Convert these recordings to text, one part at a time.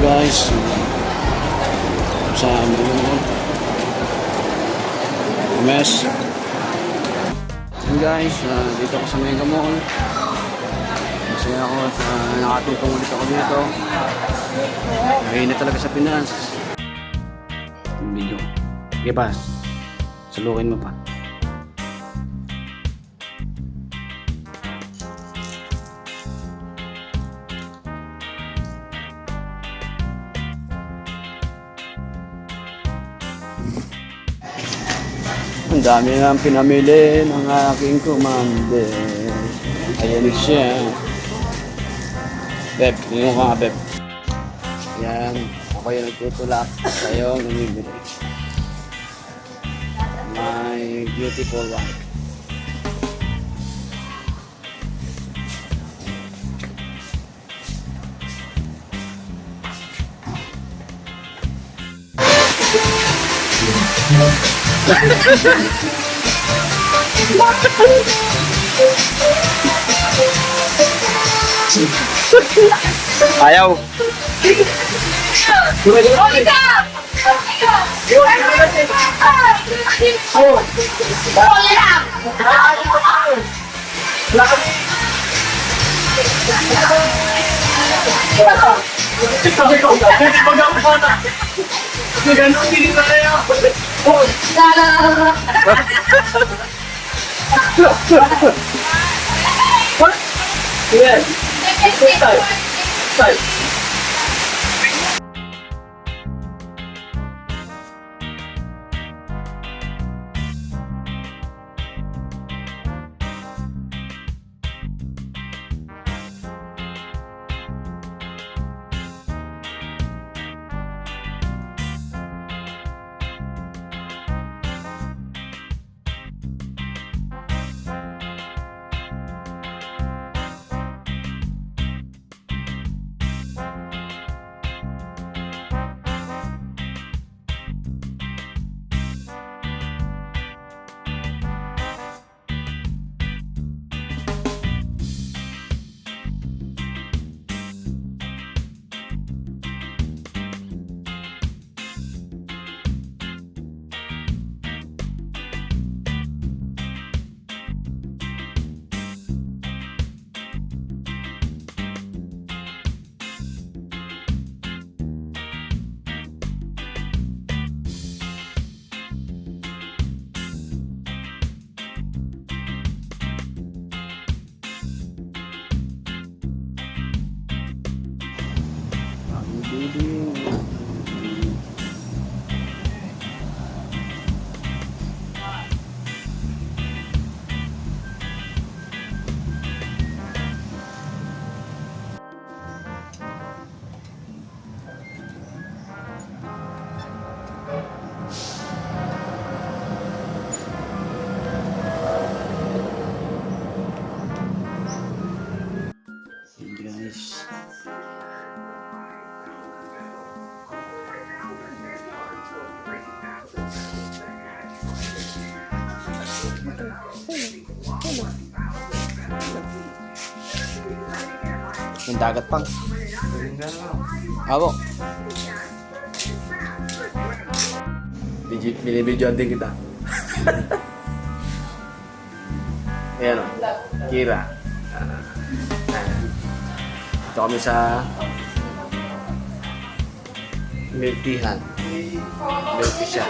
guys, sa mes. Yun guys, dito ako sa Mega Mall. Masaya ako at nakatutong ulit ako dito. Mahina talaga sa Pinas. Yung video. Sige pa, salukin mo pa. Ang dami nga pinamili ng aking commander. Ayan siya. Beb, yun ka nga, Beb. Yan, ako yung nagtutulak. Kayo ang namibili. My beautiful one. Ayaw. Guys, yung dagat pang abo binibidyoan din kita. Ayan o, Kira. Ito kami sa miltihan. Milty siya.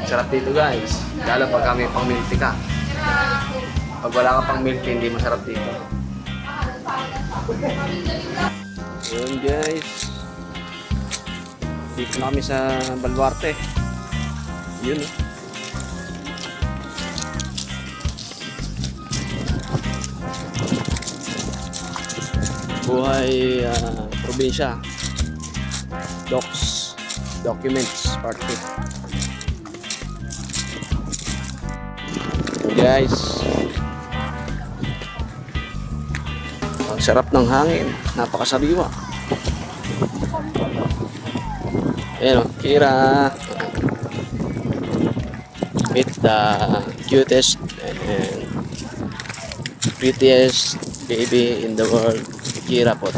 Sarap dito guys. Lalo pag kami pang milty ka. Pag wala ka pang milty, hindi masarap dito. Ayan guys. Dito na kami sa Baluarte. Yun o. Buhay probinsya. Documents part 2. Guys, ang sarap ng hangin, napakasariwa. Ayan o, Kira. Meet the cutest and prettiest baby in the world. Kira po.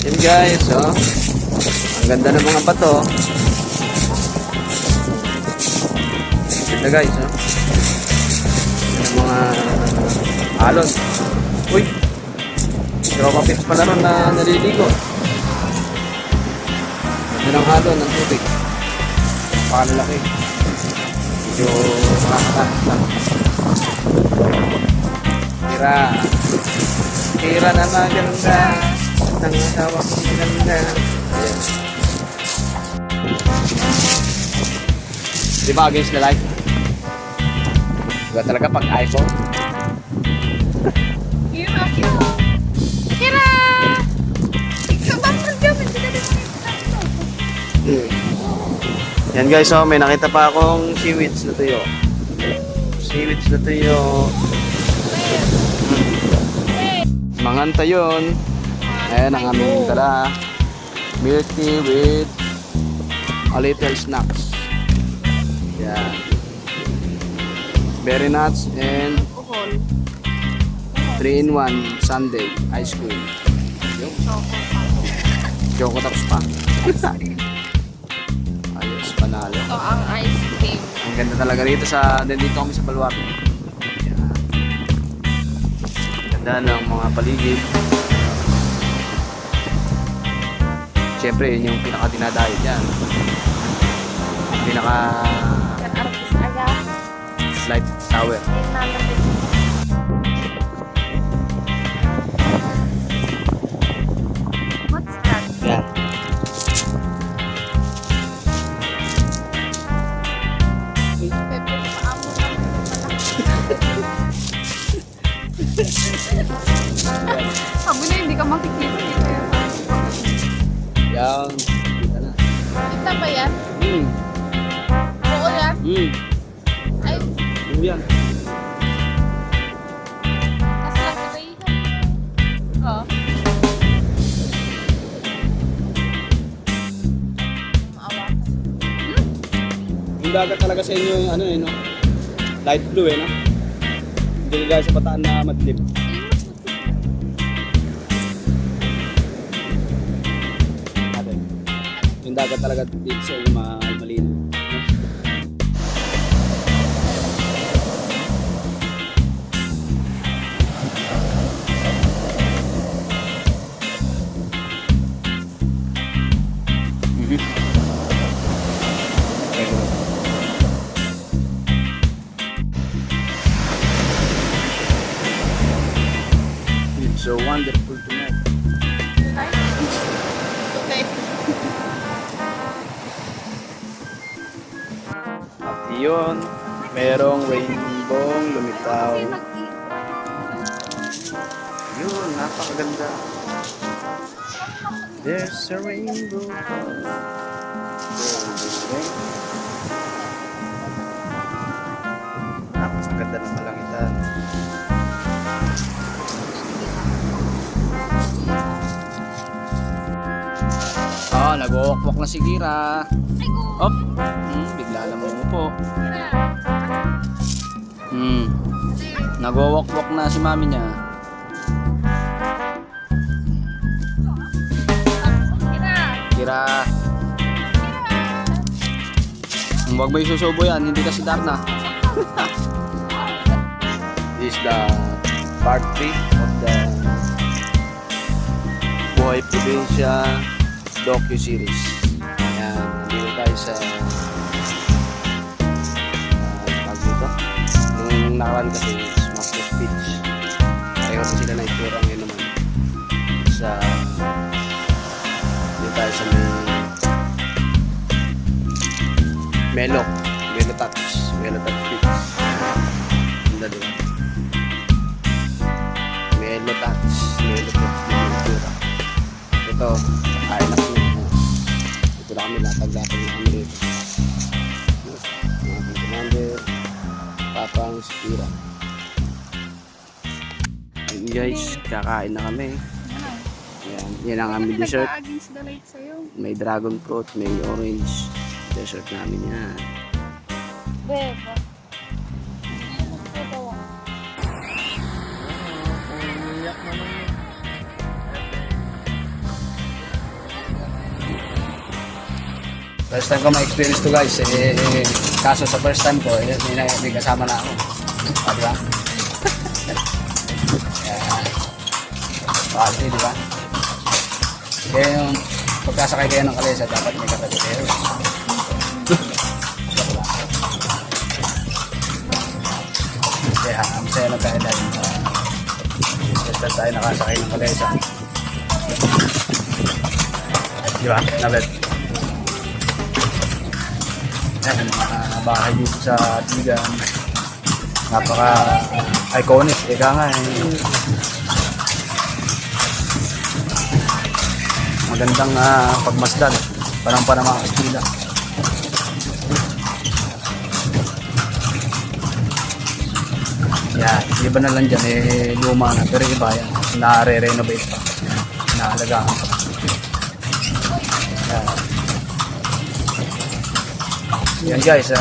Yan guys, oh. Ang ganda ng mga bato. Ganda guys, oh. Yan ang mga alon. Uy! Tropa pips pala ron na naliligo. Ganda ng alon, ng tubig. Pakalaki. Medyo makakataas lang. Kira na maganda ng asawa ko ganda. Ayan. Di ba against the light? Diba talaga pag iPhone? Kira! Kira! Ikaw ba ang gamit? Yan guys, oh, may nakita pa akong seaweeds na tuyo. Seaweeds na tuyo. Manganta yun. Ayan ang aming dala. Milk tea with a little snacks. Yan. Berry nuts and 3-in-1 sundae ice cream. Yung choco tapos pa. Ayos, panalo. Ito ang ice cream. Ang ganda talaga rito dito kami sa Baluarte. Yan. Ganda ng mga paligid. Siyempre, yun yung pinaka-dinadayo dyan. Artist agad. Light tower. What's that? Yan. Pepe, paamo naman pala. Sabi na hindi ka makikita dito. Yan. Kita na. Kita ba yan? Hmm. Oo yan? Hmm. Ay, Yan. mas lang kita ihan. Oo. Maawa ka. Yung dagat talaga sa inyo yung ano eh, no? Light blue eh, no? Hindi kagaya sa Bataan na madilim. Yung dagat talaga dito sa inyo malinaw. No? It's so wonderful tonight. Okay. At yun, merong rainbow lumitaw. Kasi nag-i- Yun, napakaganda. There's a rainbow. Napakaganda ng malangitan. Nag-walk-walk na si Kira. Ay, go! Op! Bigla lang umupo. Nag-walk-walk na si mami niya. Kira! Kira, huwag mo isusubo yan, hindi kasi Darna. This is the part 3 of the Buhay Probinsya docu-series. Ayan, nandito tayo sa tawag dito. Nung nakaraan kasi Smash Beach. Pareho na sila na itura ngayon naman. Sa dito tayo sa Melo Touch Beach. Ang dali. Melo Touch itura. Ito, kain na po. Ito na kami, latag-latag na kami dito. Mga commander, Papang Sikira. Ayun guys, kakain na kami. Ayan, yan ang aming dessert. Against the light sa'yo. May dragon fruit, may orange. Dessert namin yan. Beba. First time ko ma-experience to guys. Kaso sa first time ko, may kasama na ako. Diba? Quality, diba? Kaya yung pagkasakay kayo ng kalesa, dapat may katabi kayo. Kaya ang saya na tayo dahil basta tayo nakasakay ng kalesa. Diba? Nabet. Yan, yung mga bahay dito sa Tigan. Napaka-iconic. Ika nga magandang pagmasdan. Parang pa naman Kastila. Yan, iba na lang dyan luma na. Pero iba yan. Na-re-renovate pa. Naalagaan pa. Yan guys,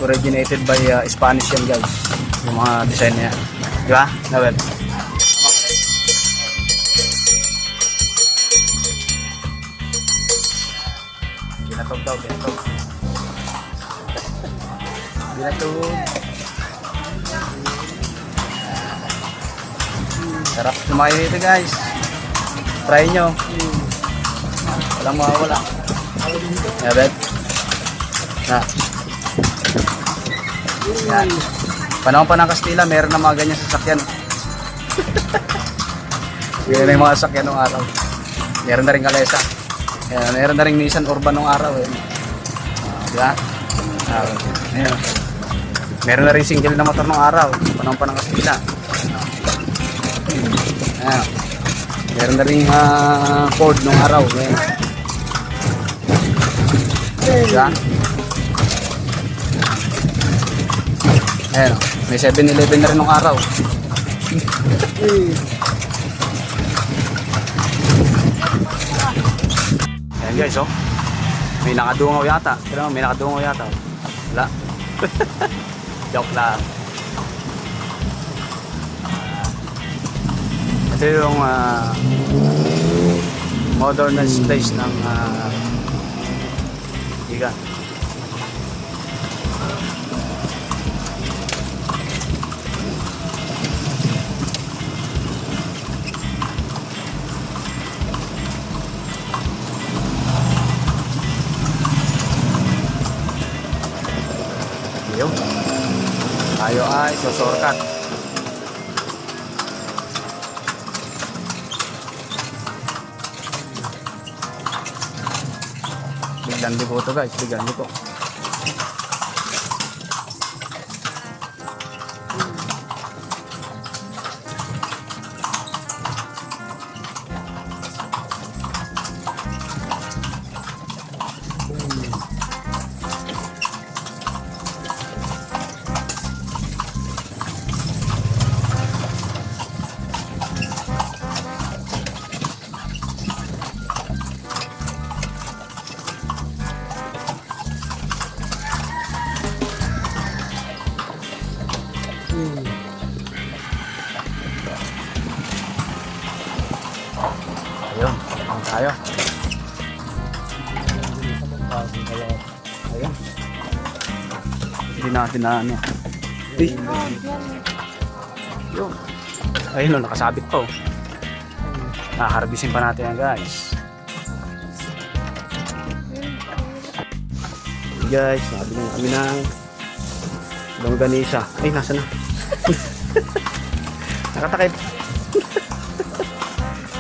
originated by Spanish yan guys. Yung mga design niya. Di ba? Nawel. Binatog daw, binatog. Binatog. Sarap sumayo dito guys. Try nyo. Walang mawawala. Nawel. Na. Yan. Panahon pa ng Kastila, meron na mga ganyan sasakyan. Yan na yung mga sasakyan ng araw. Meron na rin kalesa. Meron na rin Nissan Urban ng araw. Diba? Ayan. Meron na rin single na motor ng araw. Panahon pa ng Kastila. Ayan. Meron na rin Ford ng araw. Ayan. Diba? Ayan, may 7-Eleven na rin nung araw. Ayan guys, oh. May nakadungaw yata. Pero may nakadungaw yata. Wala. Joke lang. Ito yung modernized place ng Tigan. Tayo ay susurkat. Biglang libo to guys, biglang libo. Ayun, ang tayo. Ayun. Hindi natin na ano. Yun. Ayun, nakasabit pa. Nakaharbisin pa natin yan guys. Hey guys, nakabili na kami ng longganisa. Ay, nasa na? Nakatakip.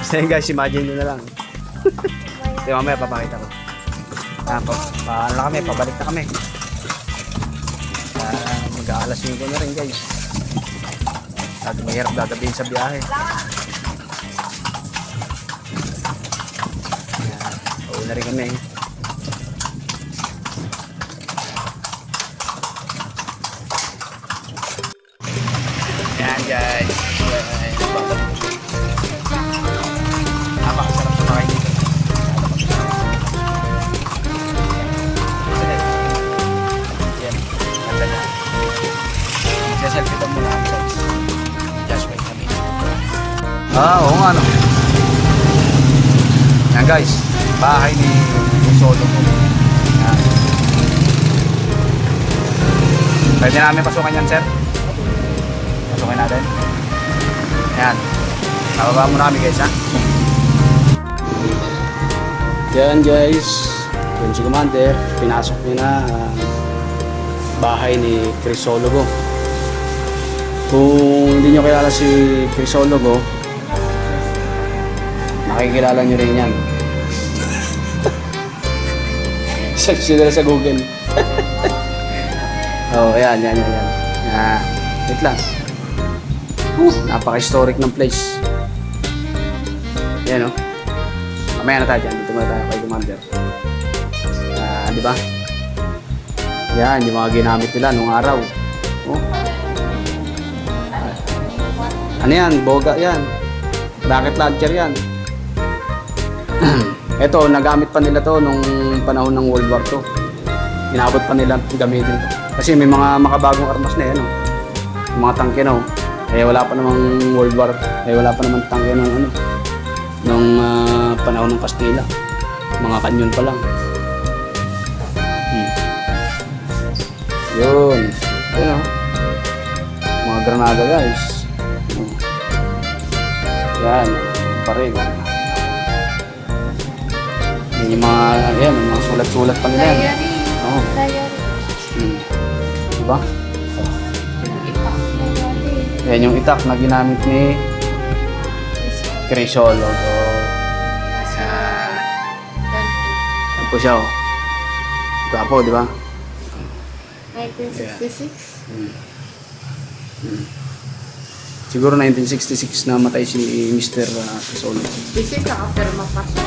Basta yun guys, imagine nyo na lang. Di mamaya papakita ko. Paano kami, pabalik na kami. Mag-aalas 5 na rin guys. At mahirap gagabihin sa biyahe. Uwi na rin kami. Yan guys. Napakasarap sa mga dito. Yan. Ganda na. Magsaselfie ka muna ang size. Just wait kami. Oo nga no. Yan guys. Bahay ni Solo ko. Pwede namin pasukan yan, sir. Pasukin natin. Ayan. Nababa muna kami guys, ha? Yan guys. Yun si Commander. Pinasok niya na bahay ni Crisologo. Kung hindi nyo kilala si Crisologo, makikilala nyo rin yan. Search nyo na sa Google. Oh, ayan. Wait lang. Napaka-historic ng place. Yan, oh. Mamaya na tayo dyan. Dito muna tayo kay Commander. Di ba? Yan, yung mga ginamit nila nung araw. Oh. Ano yan? Boga yan. Rocket launcher yan. Ito, nagamit pa nila to nung panahon ng World War II. Inabot pa nila gamitin to. Kasi may mga makabagong armas na yan. Oh. Yung mga tangke na. Oh. Wala pa namang World War. Wala pa namang tangke nung ano. Nung panahon ng Kastila. Mga kanyon pa lang. Yun. Ayun, oh. Mga granada guys. Yan. Pa rin. Yung mga sulat-sulat pa nila. Diary. Oo. Diary. Diba? Diary. Yan yung itak na ginamit ni Crisologo. Yan po siya, oh. Gwapo, di ba? 1966. Siguro 1966 na matay si Mr. Crisologo. This is nakapirma pa siya.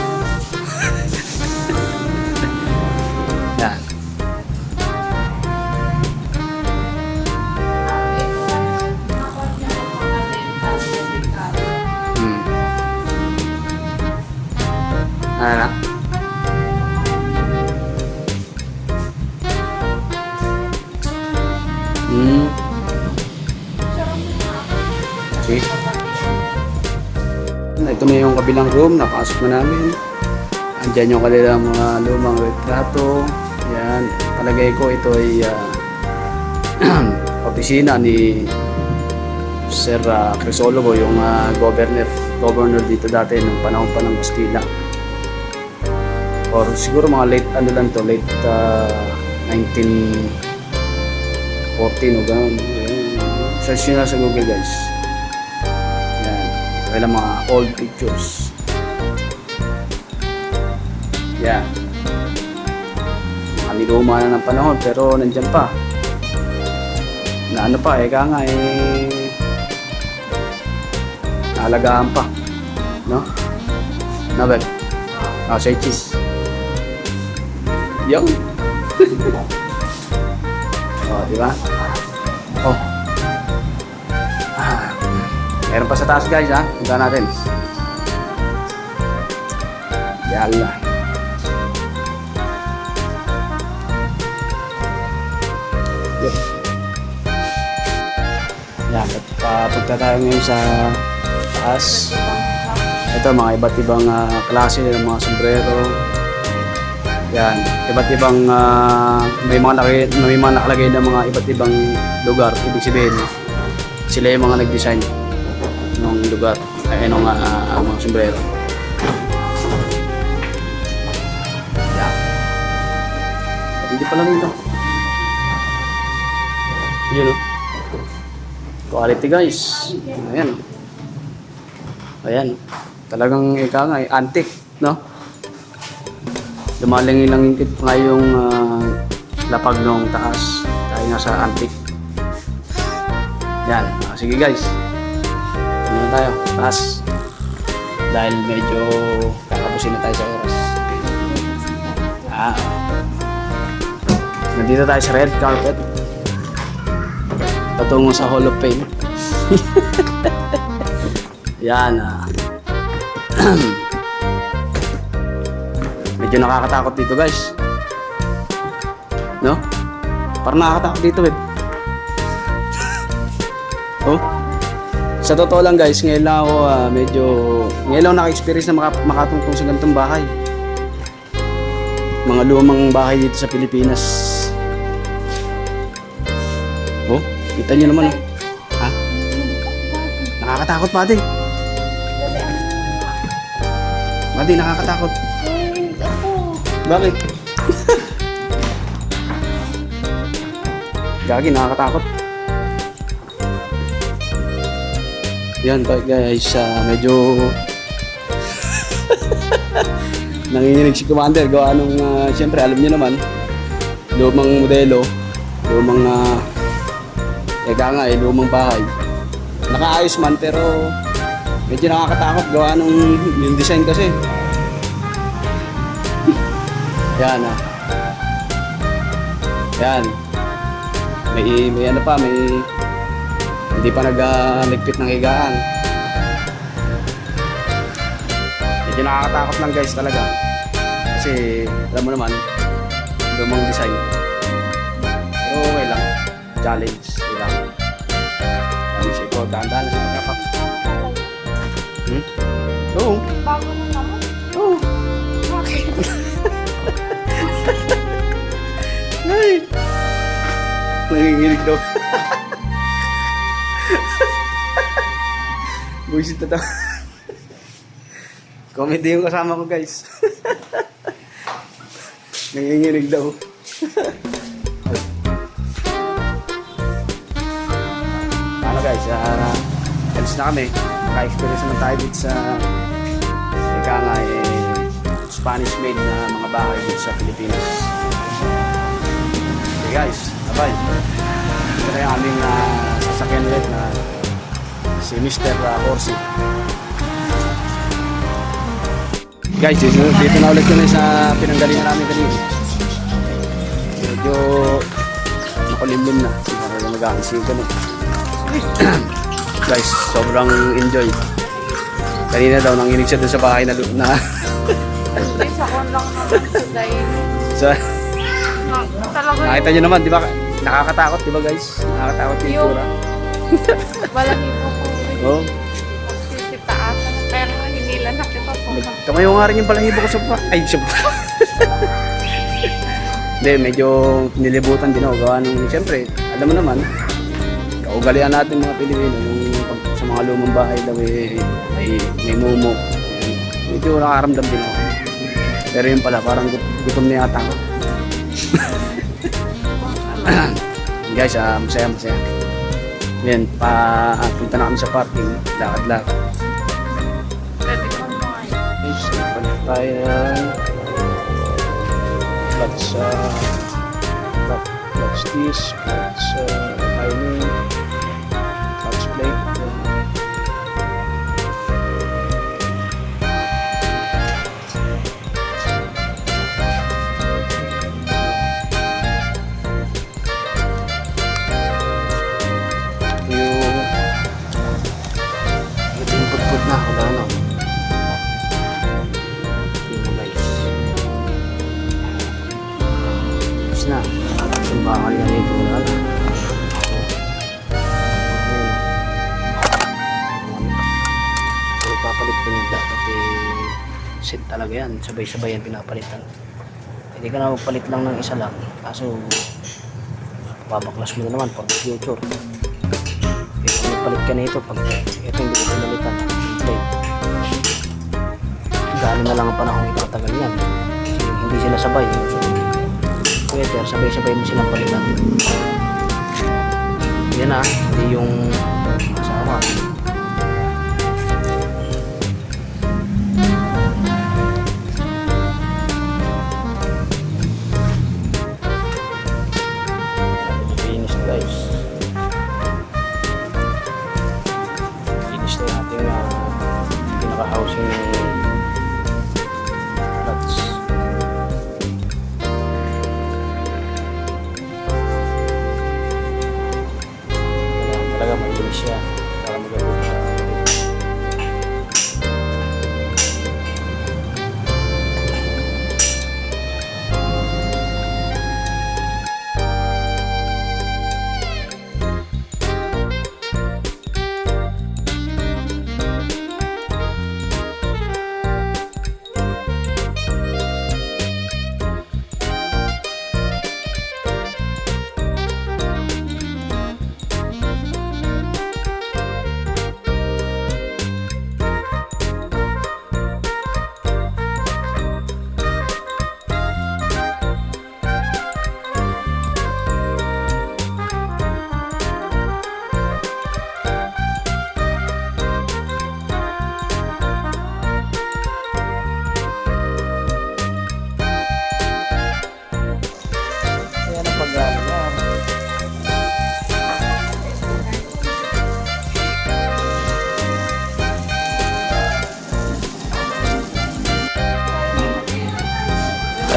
Yan. Ano na? Okay. Ito na yung kabilang room, napasok na namin. Andyan yung kanilang mga lumang retrato. Yan, palagay ko ito ay opisina ni Sir Crisologo, yung governor dito dati nung panahon pa ng Bastila. Or siguro mga late 1914 o gano'n. Search nyo na sa Google guys. Yan, mga old pictures. Yan. Niluma na ng panahon pero nandyan pa. Na ano pa, naalagaan pa. No? Nabel? Say cheese. Yung. Oh, di ba? Oh. Meron pa sa taas guys, ha? Punta natin. Yala. Yan, punta tayo ngayon sa taas. Ito, mga iba't ibang klase ng mga sombrero. Yan, iba't ibang may mga nakalagay na mga iba't ibang lugar. Ibig sabihin, sila yung mga nag-design ng lugar, ng mga sombrero. Yan. Hindi pa lang ito. Yun, oh. Quality guys. Ayan. Ayan. Talagang antique, no? Lumalangin-langin pa nga yung lapag ng taas. Tayo nasa antique. Yan. Sige guys. Ano na tayo? Taas. Dahil medyo kakapusin na tayo sa oras. Nandito tayo sa red carpet. Patungo sa Hall of Fame. Yan. Medyo nakakatakot dito guys. No? Parang nakakatakot dito eh. Oh. Sa totoo lang guys, ngayon lang ako ngayon lang naka-experience na makatungtong sa ganitong bahay. Mga lumang bahay dito sa Pilipinas. Kita nyo naman, oh. Ha? Nakakatakot, Buddy. Buddy, nakakatakot. Bakit? Gagi, nakakatakot. Yan, guys, medyo nanginginig si Commander. Gawa nung, siyempre, alam niyo naman, lumang modelo, lumang, lumang bahay. Nakaayos man, pero medyo nakakatakot gawa nung yung design kasi. Yan, Yan. May ano pa, hindi pa nagligpit ng higaan. Medyo nakakatakot lang guys talaga. Kasi alam mo naman, lumang design. Pero okay lang. Challenge. Kailangan. Challenge ito. Dahan-dahan na sa pagkapak. Oo. Bago na naman. Oo. Bakit? Ay! Nanginginig daw. Buisit na daw. Comedy yung kasama ko guys. Nanginginig daw. Ano guys, alis na kami. Naka-experience naman tayo dito sa Spanish made na mga bahay dito sa Pilipinas. Okay guys, bye-bye. Ito na yung aming sasakyan ulit na si Mr. Corsi. Guys, dito na ulit kami sa pinanggalingan namin kanina. Medyo nakulimlim na. Siguro mag-aansig kami. Guys, sobrang enjoy. Kanina daw nanginig siya doon sa bahay na Isa ko lang naman sa dahil. sa Talaga nakita nyo naman, di ba? Nakakatakot, di ba guys? Nakakatakot yung itsura. walang ibo ko. Oo. Sisitaasan. Kaya nga hinila na kita po. Tumayo nga rin yung balahibo ko sa ay, siya. Hindi, medyo nilibutan din ako. Gawa nung, siyempre, alam mo naman, kaugalian natin mga Pilipino, yung sa mga lumang bahay daw may mumo. Medyo nakaramdam din ako. Pero yun pala, parang gutom na yata ako. Guys, masaya. Yan, punta na kami sa parking. Lakad-lakad. Pwede ko mga Guys, palit tayo clutch disc, clutch timing, clutch plate. Yung putput na, wala na. Yung guys. Tapos na. Yung bakal niya nito, wala na. Kung papalit ko nito, pati set talaga yan. Sabay-sabay yan pinapalitan. Hindi ka na magpalit lang ng isa lang. Kaso, babaklas mo na naman for the future. Kung nagpalit ka na ito, pag ito hindi ko pinalitan, play. Gano'n na lang ang panahon ikatagal yan. Kasi hindi sila sabay. So, pwede, sabay-sabay mo silang palitan. Yan na, hindi yung kasama. Finish guys. Finish na yung ating pinaka-housing ng clutch. Kailangan talaga malinis siya para maganda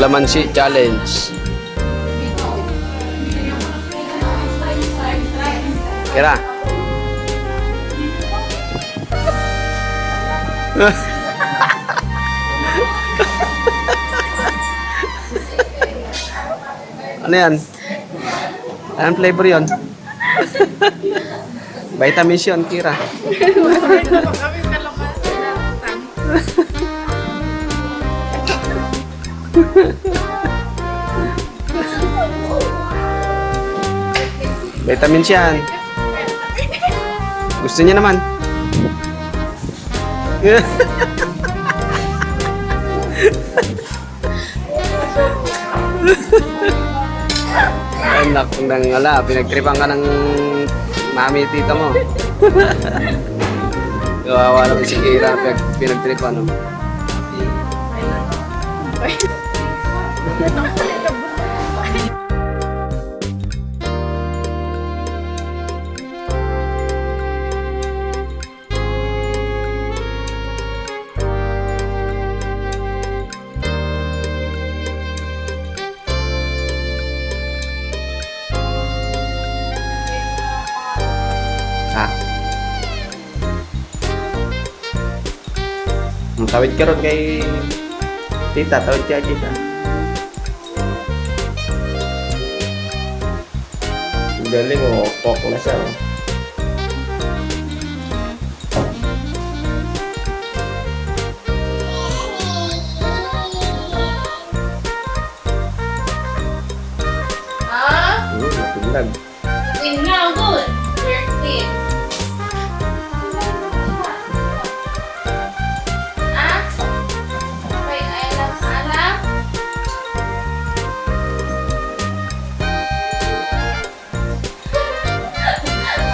Kalamansi challenge. Kira. Ano yan? Anong flavor yun? Vitamins yun, Kira. Vitamins yan. Gusto niya naman. Anak nang ala, pinagtripan ka ng mami tita mo. Kawawa naman si Kira, pinagtripan, no? Tawid ka ron kay tita, tawid kay tita. Galing mo, pok na siya. Natindag. Clean now, good. We're clean.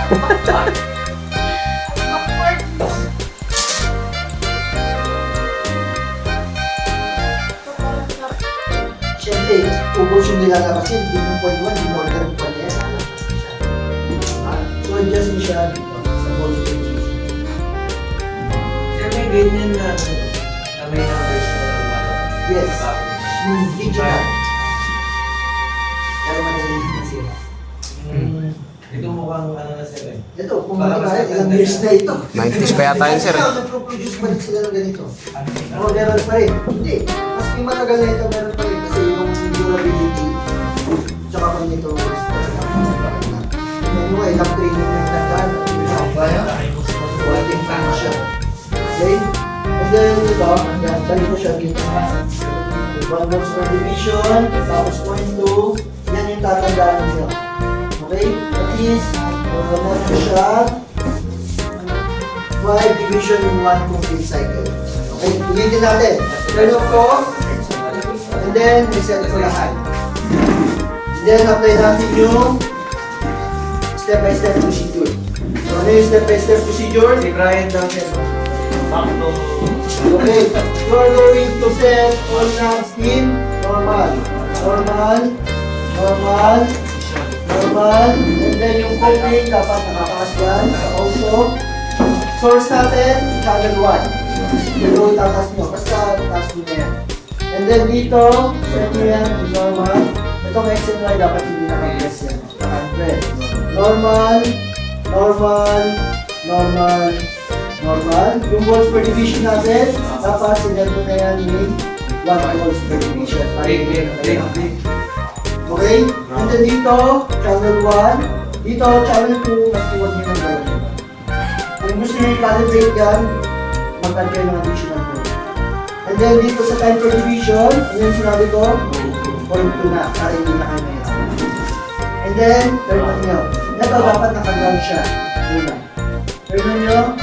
Okay, alam. Siyempre, ubos yung nilalabasin, hindi mo pwede mo, hindi mo order yung panya, lalabas na siya. So, adjust mo siya dito, sa body position. Sir, may ganyan na may numbers na lumalabas. Yes, yung digital. Pero madali din siya. Ito mukhang ano na sir eh. Ito, kung makikita, ilang years na ito. 90s pa yata yun, sir. Nagpo-produce pa rin sila ng ganito. Oo, meron pa rin. Hindi, mas matagal na ito, meron pa rin. Kasi yung durability, tsaka pag nito, anyway, lang training ng tandaan. Quality time siya. Okay? And then ito, balik ko siya dito. One box per division, tapos point 2, yan yung tatandaan niya. Okay? At least, meron siya 5 division in 1 complete cycle. Okay? Ulitin natin. Turn off ko, and then reset ko lahat. And then apply natin yung step-by-step procedure. So ano yung step-by-step procedure? I-grind lang siya. Okay, you are going to set all knobs in normal. Normal. Normal. Normal. And then yung coping dapat nakakaas yan sa auto. Source natin, channel 1. Pero itakas nyo, basta taas nyo na yan. And then dito, set nyo yan in normal. Itong XMY dapat hindi naka-press yan. Naka-press. Normal. Normal. Normal. Normal. Yung volts per division natin, dapat sinet mo na yan with 1 volts per division. Okay? And then dito, channel 1. Dito, channel 2, mas iwag nyo ng gawin. Kung gusto nyo i-calibrate yan, mag-add kayo ng additional volt. And then dito sa time per division, ano yung sinabi ko? 0.2 na, para hindi na kayo mahirap. And then, turn on nyo. Ito, dapat naka-ground siya. Muna. Turn on nyo.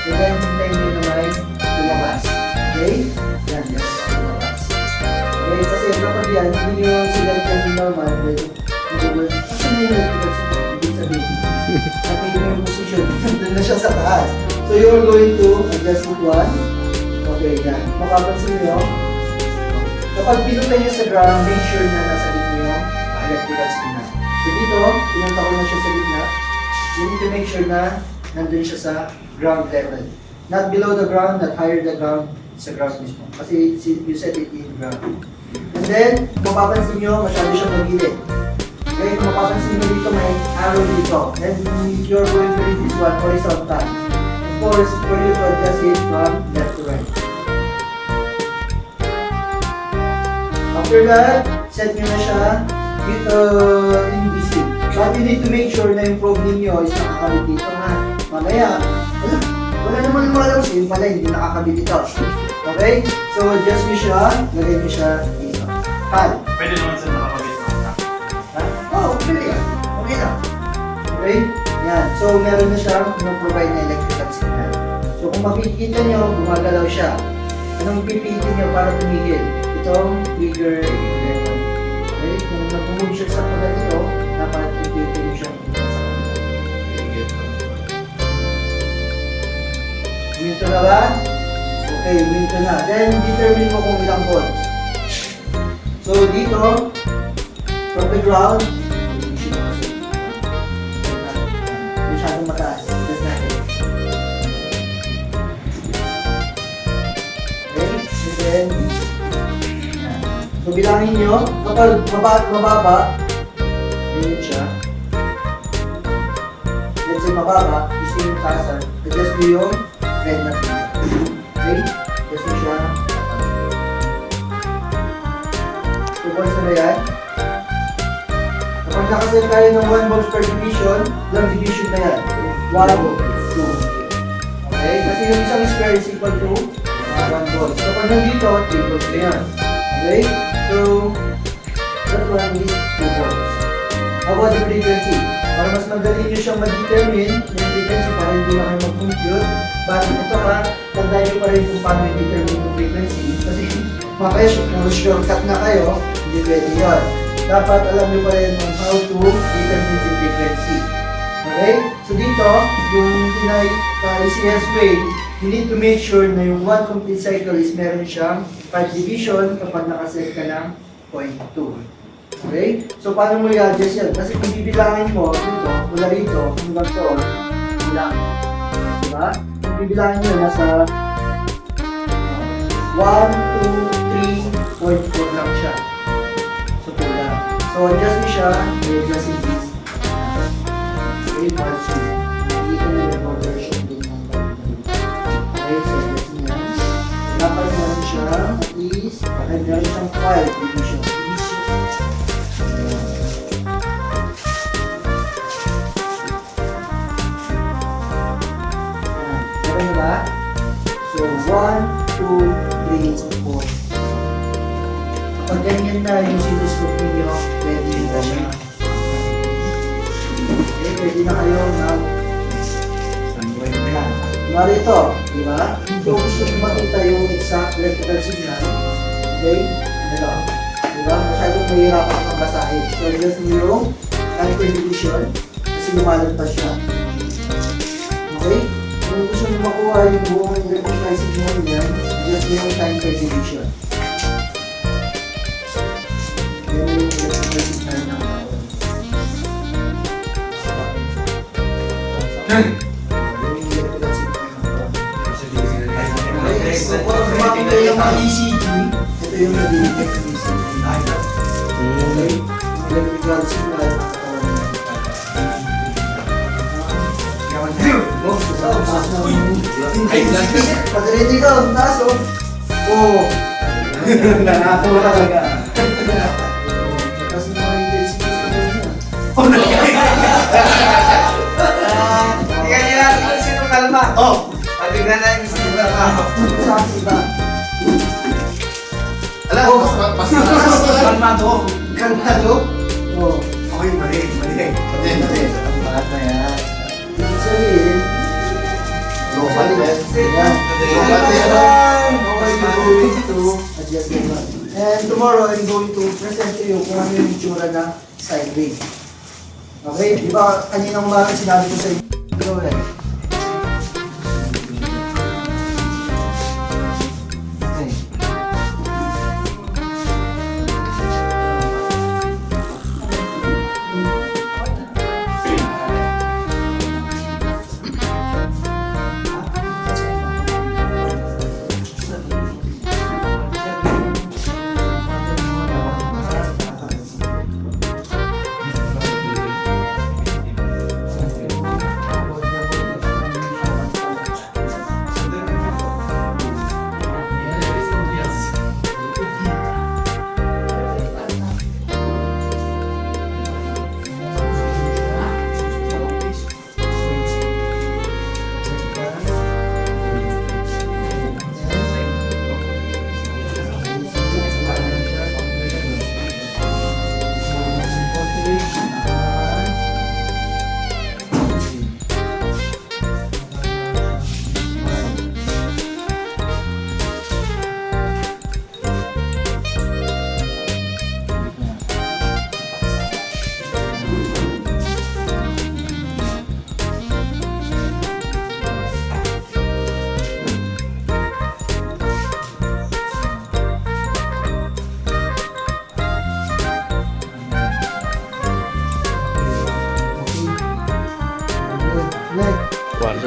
And then, hintayin nyo na may lumabas. Okay? Yan, yan. Lumabas. Okay, kasi kapag yan, hindi nyo select yan yung normal, then, mag-work. Kasi na yun, ibig sabihin. Natin yung position. Doon na siya sa taas. So, you're going to adjust it 1. Okay, yan. Makapansin nyo. Kapag pinutay nyo sa ground, make sure na nasa gitna yung electrical schema. So, dito, pinunta ko na siya sa gitna. You need to make sure na nandun siya sa ground level. Not below the ground, not higher the ground, sa ground mismo. Kasi you set it in ground. And then, mapapansin nyo, masyado siyang magilid. Okay, kung mapapansin nyo dito, may arrow dito. And if you're going to read this one, horizontal. Of course, for you to adjust it from left to right. After that, set nyo na siya dito in DC. But you need to make sure na yung probe ninyo is nakakabit dito ha. Mamaya, wala naman lumalabas. Yun pala, hindi nakakabit dito. Okay? So, adjust nyo siya. Lagay nyo siya dito. Hal. Pwede naman sa nakakabit na. Ha? Oo, pwede yan. Okay na. Okay? Yan. So, meron na siyang provide na electrical signal. So, kung makikita nyo, gumagalaw siya. Anong pipitin nyo para tumigil? Itong trigger level. Okay? Kung nag-move siya sa pala dito, dapat pipitin nyo siya sa kanila. Minto na ba? Okay, minto na. Then, determine mo kung ilang volts. So, dito, from the ground, masyadong mataas. Just natin. Okay? And then, yan. So, bilangin nyo, kapag mababa, yun siya. Let's say mababa, gusto yung taasan, adjust mo yung red na finger. Okay? Adjust mo siya. 2 volts na ba yan? Kapag nakaset tayo ng 1 volts per division, ilang division na yan? 1 volts, 2. Okay? Kasi yung isang square is equal to 1 volts. Kapag nandito, 3 volts na yan. Okay? So, that one is 2 volts. How about the frequency? Para mas madali nyo siyang ma-determine yung frequency para hindi na kayo mag-compute. But ito ha, tandaan nyo pa rin kung paano i-determine yung frequency. Kasi makaya kung shortcut na kayo, hindi pwede yun. Dapat alam nyo pa rin on how to determine the frequency. Okay? So dito, yung easiest way, you need to make sure na yung 1 complete cycle is meron siyang 5 division kapag nakaset ka ng 0.2. Okay? So paano mo i-adjust yan? Kasi kung bibilangin mo dito, mula rito, hanggang doon, bilang. Diba? Kung bibilangin nyo, nasa 1, 2, 3, 4 lang siya. So, kulang. So, adjust mo siya, i-adjust in this. Okay, parts yun. Hindi ko na yung version din ng okay, so adjust niya. Dapat meron siya is, meron siyang 5 division. Meron ba? So, 1, 2, 3, 4. Pag ganyan na yung sinoscope ninyo, pwede na siya. Okay, pwede na kayo mag-plan. Mari ito, di ba? So, gusto nyo makita yung exact electrical signal. Okay? Ano lang? Di ba? Masyadong mahirapan kang basahin. So, just nyo yung anchor division kasi lumalagpas siya. Okay? Kung gusto nyo makuha yung buong electrical signal niya, just nyo yung time per division. Yan yung electrical signal ng so, kung makita yung ECG, ito yung nag-detect ng ECG. Okay? Electrical signal. Pag-ready ka, taas o. Oo. Nakakawa talaga. Kasi mga ECG sa niya. Hindi ka nila kung sino kalma. Oh! Pagignan na yung sino kalma. Sabi ba? Alam, mas kalmado. Kalmado? Oo. Okay, mali. Mali. Lahat na yan. Ibig sabihin, Local test. yan. Local test. Okay, we're going to adjust it lang. And tomorrow, I'm going to present to you kung ano yung itsura ng sine wave. Okay? Di ba kaninang umaga sinabi ko sa inyo? Go ahead. Okay.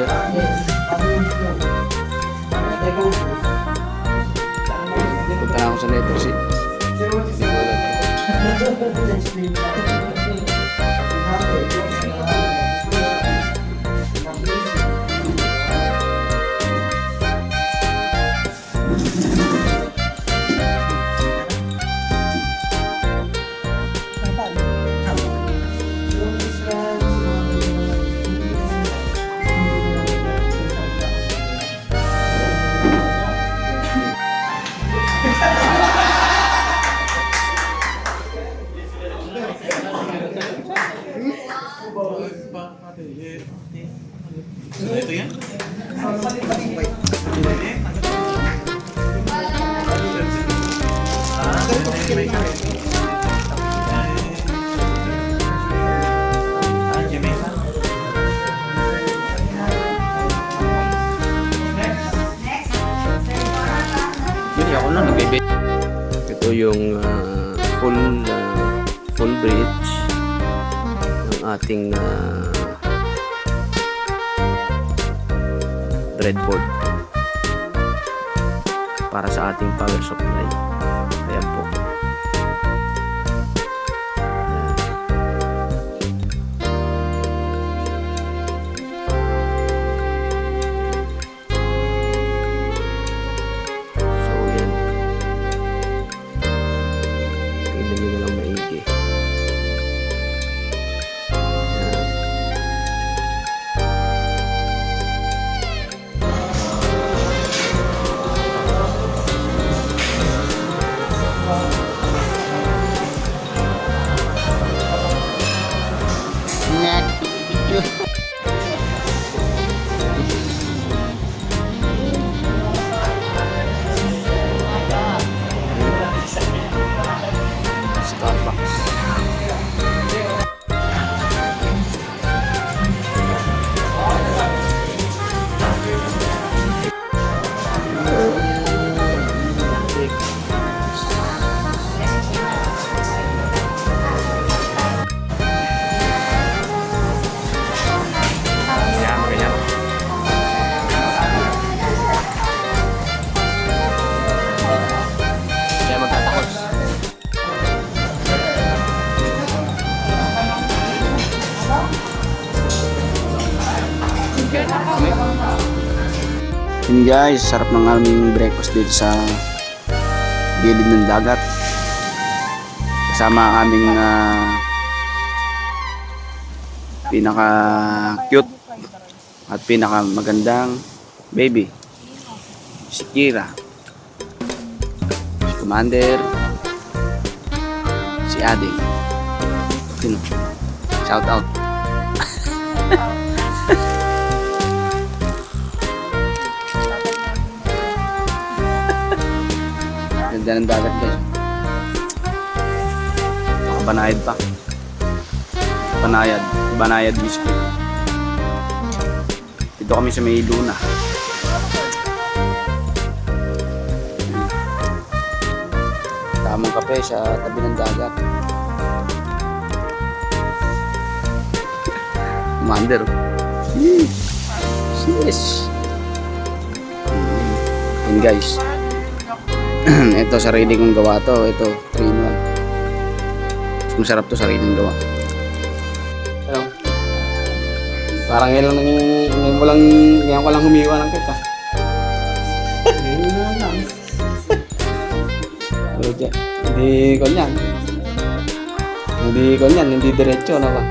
Commander. Yes. Ano yung flow? Teka lang. Punta na ako sa letter C. Hindi ko alam. Let's play that. Hindi ako na nagbibig. Ito yung full bridge ng ating breadboard para sa ating power supply. Ayan po. So yan. Tignan nyo na lang maigi. Ayan. Starbucks. Yan, ganyan. Kaya magtatakos. Yun guys, sarap ng aming breakfast dito sa gilid ng dagat. Kasama ang aming pinaka cute at pinaka magandang baby, si Kira, si Commander, si Ading. Sino? Shout out. Ganda ng dagat guys. Nakabanayad pa. Banayad biscuit. Dito kami sa may Luna. Tamang kape sa tabi ng dagat. Commander. Yes. Yun guys. Ito sarili kong gawa to. Ito 3-in-1. Mas masarap to sariling gawa. Ano? Parang ngayon ko lang humiwa ng kita. Hindi ko niyan. Hindi diretso na ba?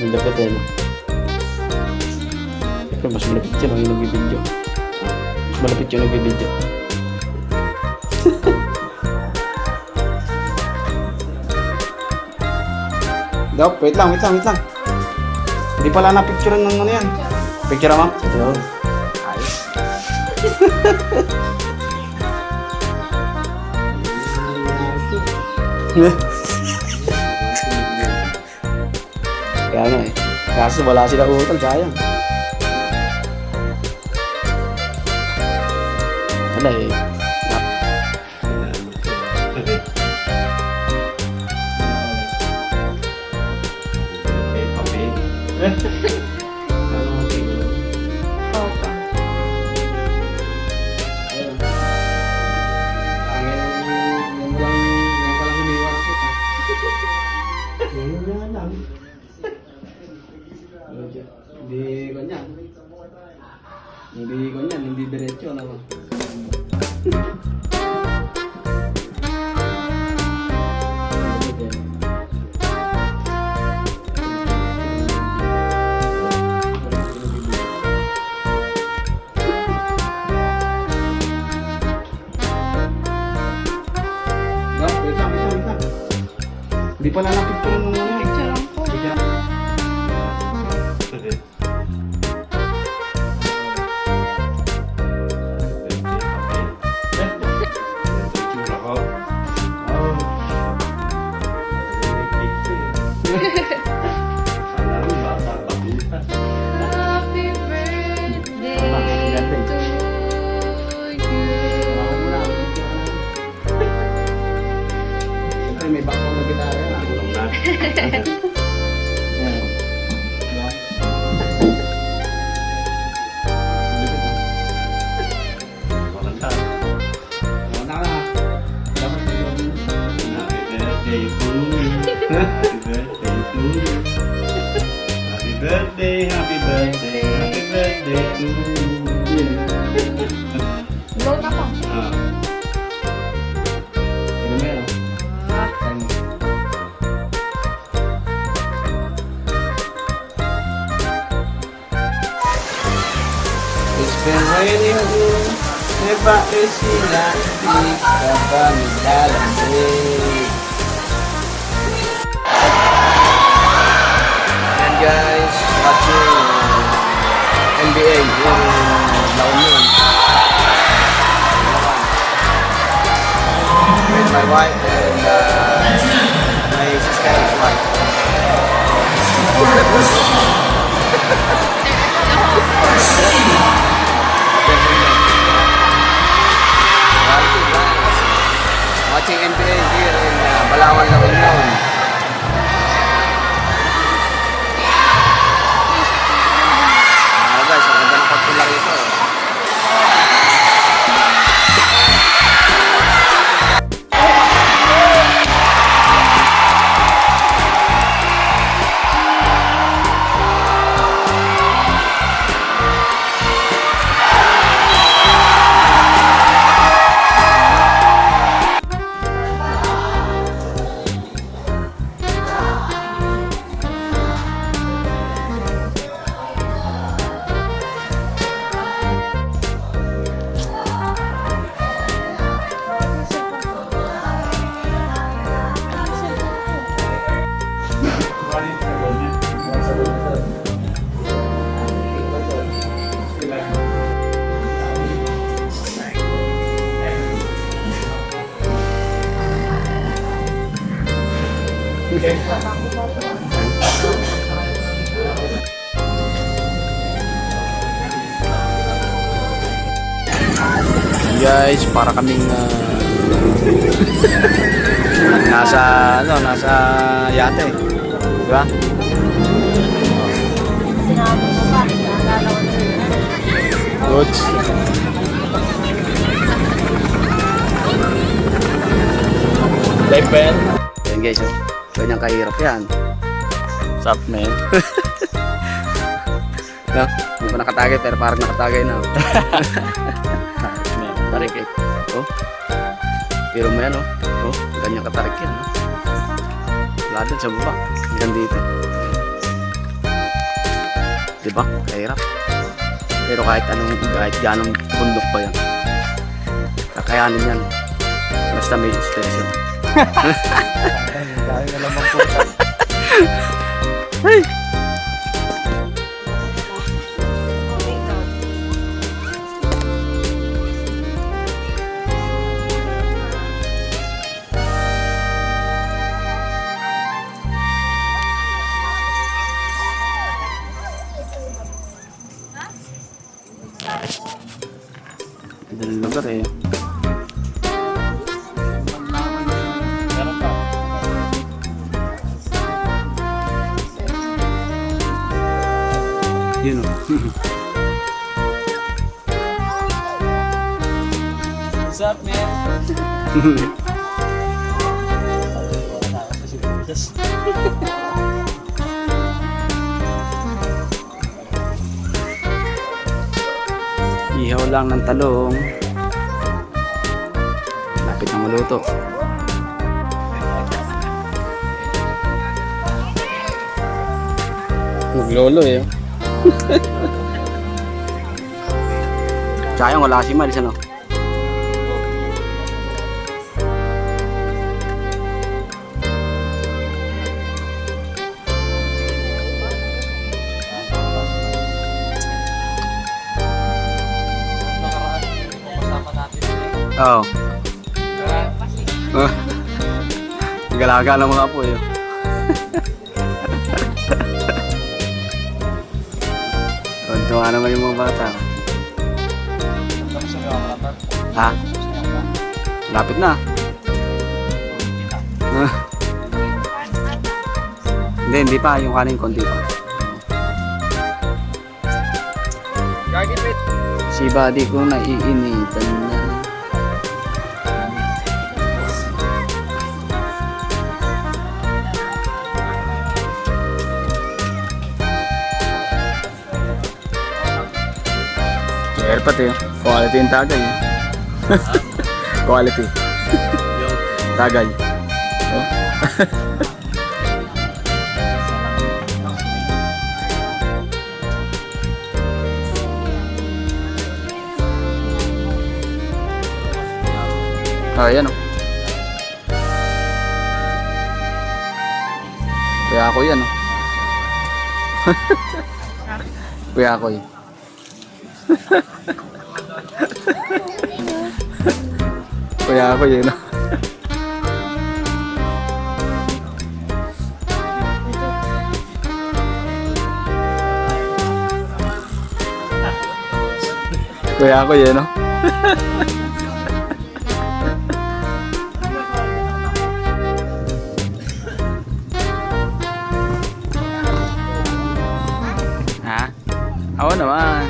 Ang dapat eh. Siyempre, mas malapit yun ang nagbibidyo. Mas malapit yung nagbibidyo. Dap, wait lang. Hindi pala na-picturean ng ano yan. Picture mo? Oo. Ayos. Kaya nga eh. Kaso wala sila utang, sayang. Wala eh. Opo. Ayun. Ang yan walang humiwala kita. Yun lang. Hindi ganyan. Hindi ganyan, hindi diretso na ba? Wait lang. Hindi pala napicture mo muna. Picture lang po. Happy birthday to you. Hawakan mo na. Siyempre may background na gitara yan. Ayan. Diba? Wala na. Dapat yun. Happy birthday to you. Happy birthday to you. Happy birthday, happy birthday, happy birthday to you. Blow na po. Ah. Tignan mo yan, oh. Ah, Tignan mo. It's been raining good, never is sila, di ka ba nilalamig? And guys, watching NBA in La Union. With my wife and my sister's wife. Watching NBA here in Balawan, La Union. Guys, ang ganda ng pagtula rito. Guys, para kaming nasa yate, di ba? sinabi mo pa. Naalala ko na yun. Good. Live ba yan? Yan guys, oh. Ganyan kahirap yan. What's up, man? No? Hindi pa nakatagay pero parang nakatagay na. Tarik eh. Oh. Pero mo yan, oh. Oh, ganyan katarik yan. Oh. Wala dun sa baba. Hanggang dito. Diba? Kahirap. Pero kahit ganong bundok pa yan. Kakayanin yan. Basta may extension. Dahil na lamang po. Hey! Madaling lugar eh. Meron pa. What's up, man? Ihaw lang ng talong. Lapit na maluto. Maglolo eh. Sayang wala si Miles, ano? Oo. Galaga ng mga apo eh. Tuntua naman yung mga bata. Ha? Lapit na. Hindi pa. Yung kanin konti pa. Si buddy ko naiinitan na. Airpat eh. Quality yung tagay. Quality. Tagay. Oh. Ah, yan oh. Kuya ako yan oh. Kuya ako yan. Kuya ako yun. Kuya ako yun, no? Ha? Ako naman.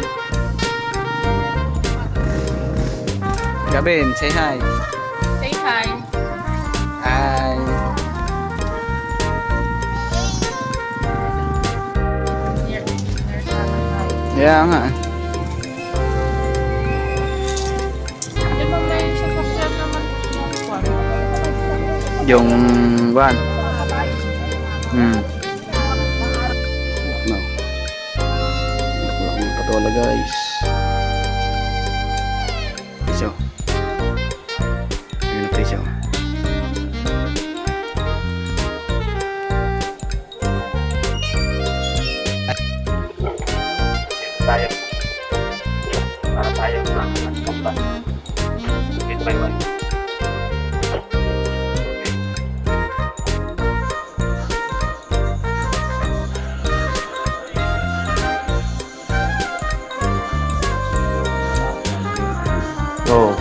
Gabin, say hi. Say hi. Hi. Kaya nga. Di ba may sa pastel naman yung kwan? Yung one. No. Wala akong patola guys. Piso. Yun ang piso. Tayo. Para tayo lang magkampan. Ito by one. Oh.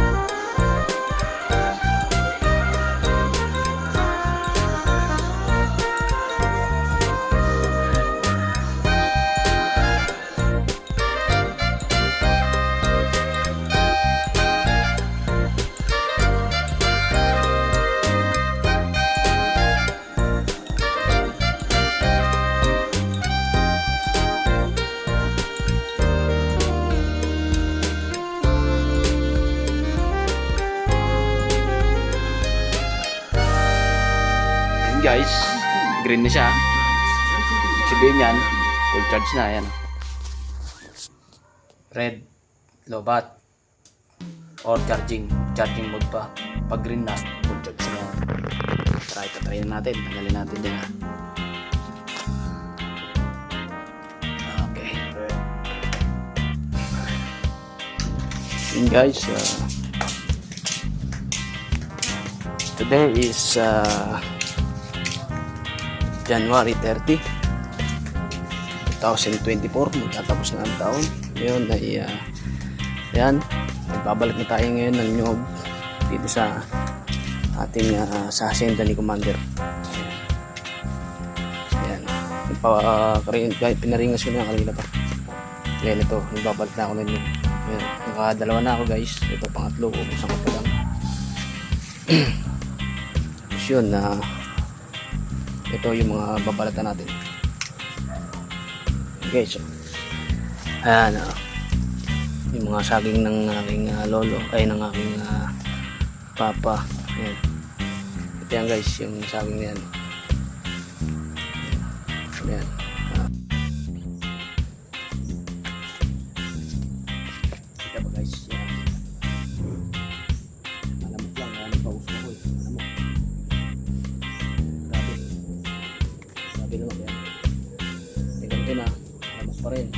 Guys, green na siya. Sabihin yan, full charge na yan. Red, lobat, or charging mode pa. Pag green na, full charge na yan. Try na natin, tanggalin natin din ha. Okay. And guys, today is January 30, 2024, magtatapos na ang taon. Ngayon ay yan, magbabalik na tayo ngayon ng nyog dito sa ating sa hacienda ni Commander. Ayan, pinaringas ko na kanina pa. Then ito, nagbabalit na ako nun. Ayan, nakadalawa na ako guys. Ito pangatlo, ubos ako pa lang. Tapos yun, ito yung mga babalatan natin. Okay, so ayan, yung mga saging ng aking lolo, ay ng aking papa. Ayan. Ito yan guys, yung saging na yan. Ayan. Kita ba guys, yan. Malamot lang, nagpaus na ko eh. Malamot. Grabe. Grabe naman yan. May ganito na, malamot pa rin.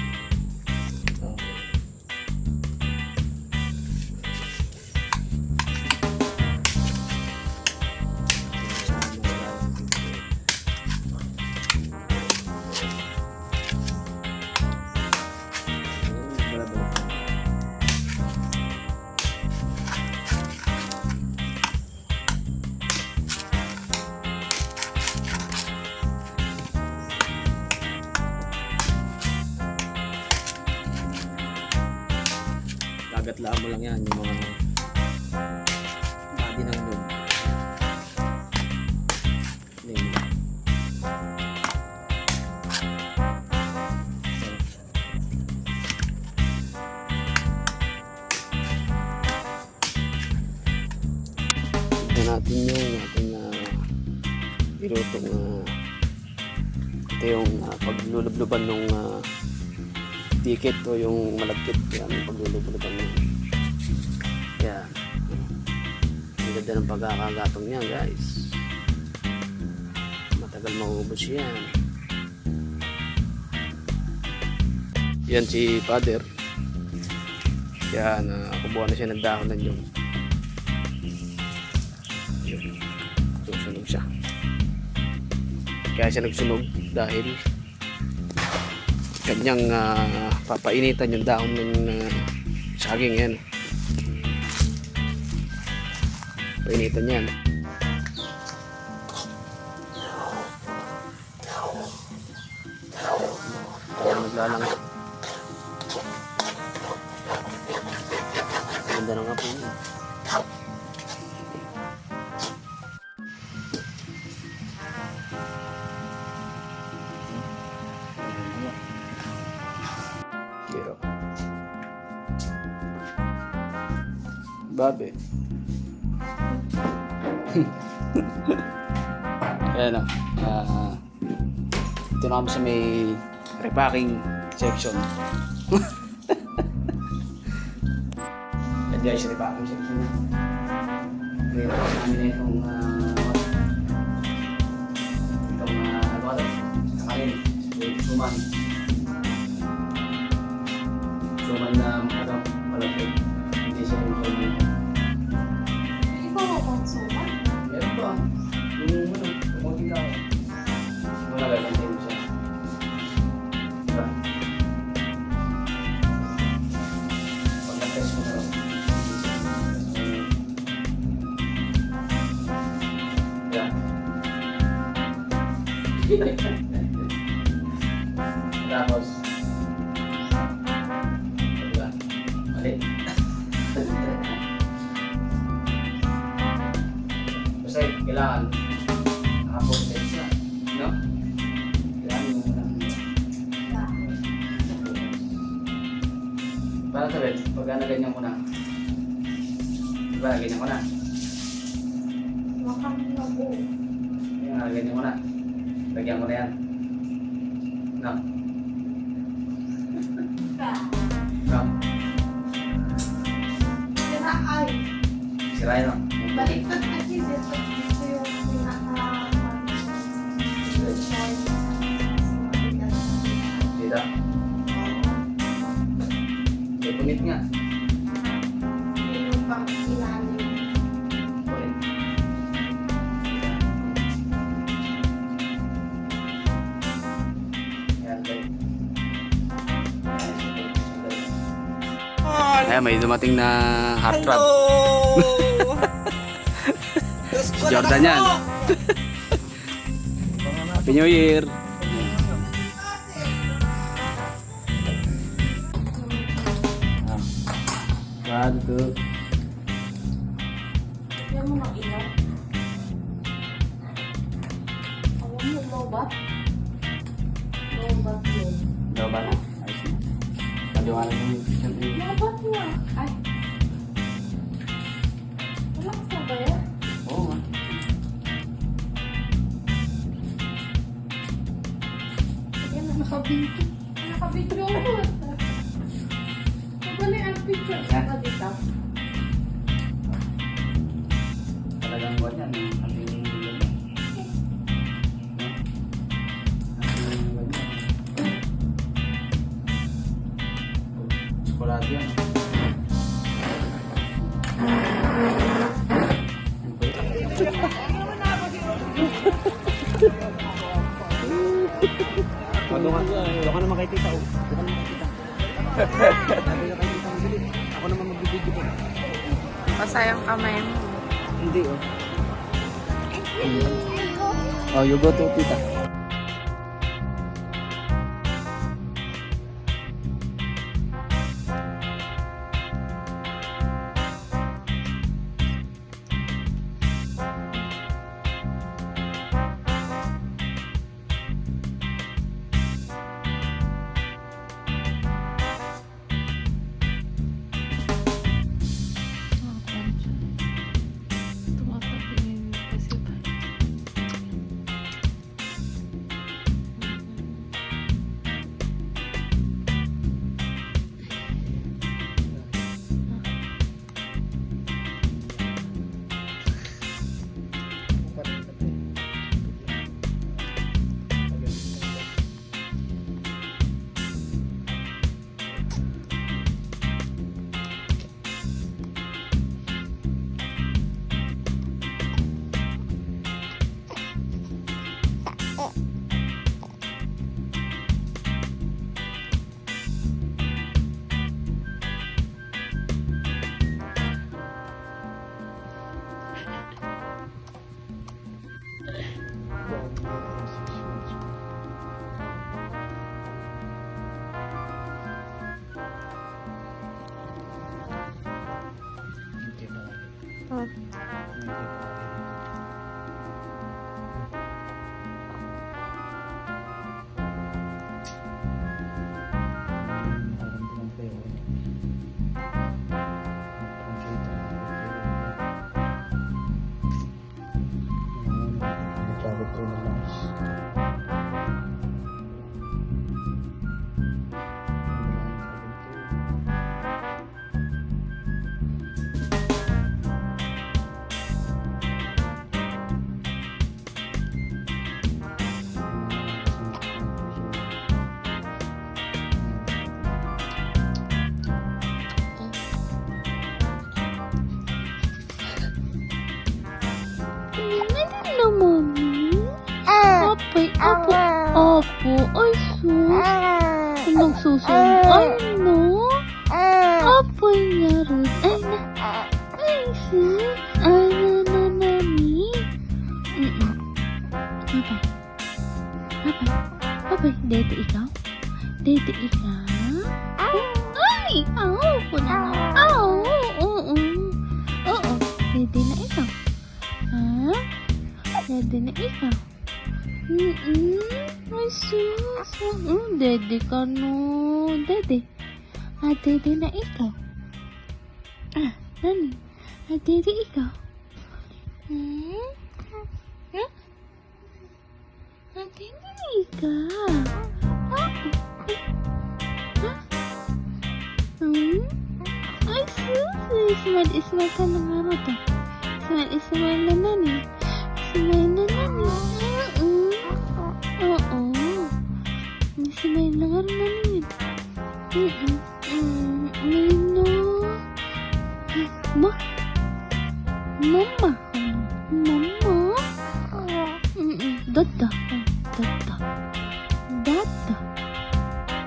Kagatlaan mo lang yan yung mga body ng loob. Tignan natin yung ating nilutong ito yung paglulubluban ng ticket o yung malagkit. Yan yung paglulubluban ng yan. Ang ganda ng pagkakagatong niya guys. Matagal maubos yan. Yan si father. Yan, kubuha na siya ng dahon na yun. Susunog siya. Kaya siya nagsunog dahil kanyang papainitan yung dahon ng saging yan. Painitan yan. Kaya naglalang. Ganda ng apo niya. Pero Babe. Ayan o. Ito na kami sa may repacking section. Yan guys, repacking section. Repack namin na itong water. Sakarin. Suman. Suman na malapit. Hindi siya yung suman. Ikaw mo pang suman? Meron ba? Yung kumunti ka. Muna gagantay mo siya. Diba? Pag na-press mo na lang. Diba? Tapos diba? Mali. Basta kailangan nakapunta siya, no? Kailangan mo muna. Parang sabi, pagka naganyan ko na, diba naganyan ko na? Wakang labo. Yung naganyan ko na, lagyan ko na yan. No? No? Sira ay. Sirayan no? Baliktad kasi dito yung pinaka Dito? Eh, punit nga. yung pang ilalim. Punit. Ayan, guys. Ayan, may dumating na hot rod. Si Jordan yan. Happy New Year. 1, 2. Yan mo ng ilaw. Alam mo, lobat? Lobat yun. Diba na? Ayos na. Paliwanag mo yung picture dito. Lobat nga. Ay. Wala ka sa ba yan? Oo nga. Yan na nakabidyo. Nakabidyo ako. Magaling ang picture sa dito. Talagang buwan yan. Ang tingin nila. Chocolate yan. Doon ka naman kay tita. Doon ka naman kay tita. Sabi na kay tita mabilis. Ako naman magbibidyo ko. Basta yung kamay mo. Hindi oh. Oh, you go to tita. Opo, ay sus. Nagsusunod. Ay, no. Opo, yarod. Ay, na. Ay, sus. Ay, na, nani. Papa, dede ikaw? Dede ikaw? Ay, opo na. Oo. Dede na ikaw. Ha? Dede na ikaw. Ay, sus. Dede ka no. Dede. Dede na ikaw. Nani? Dede ikaw. Dede na ikaw. Ay, sus. Ismail ka na nga rin to. Ismail na nani. Ismail na nani. Oo. Ismail na nga rin nani. Nino. Mama. Dada.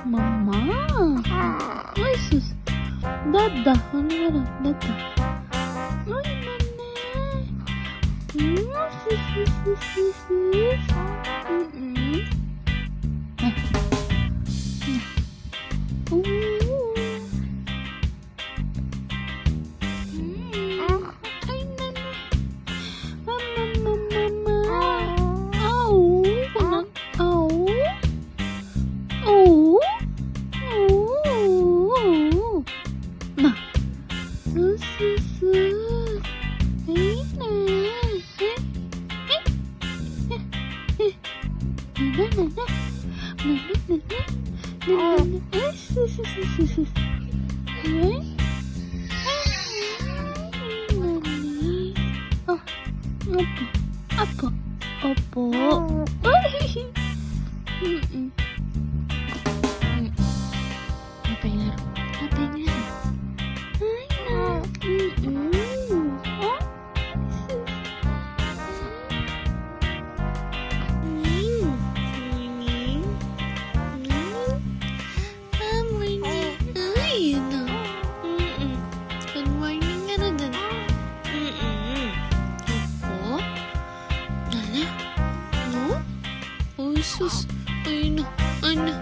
Mama. Ay, sus. Dada. Ano nga rin? Dada. Ay, nane. Sis. Apo. Opo. Ay! Mm-mm. Apa yang laro? Apa yang laro? Ay, na. Mm-mm. Oh, sus. Morning. Morning. Ay, yun na. Mm-mm. Good morning ka na dun. Mm-mm. Opo? Nana? No? Ay, sus. Ay, na. Ay, na.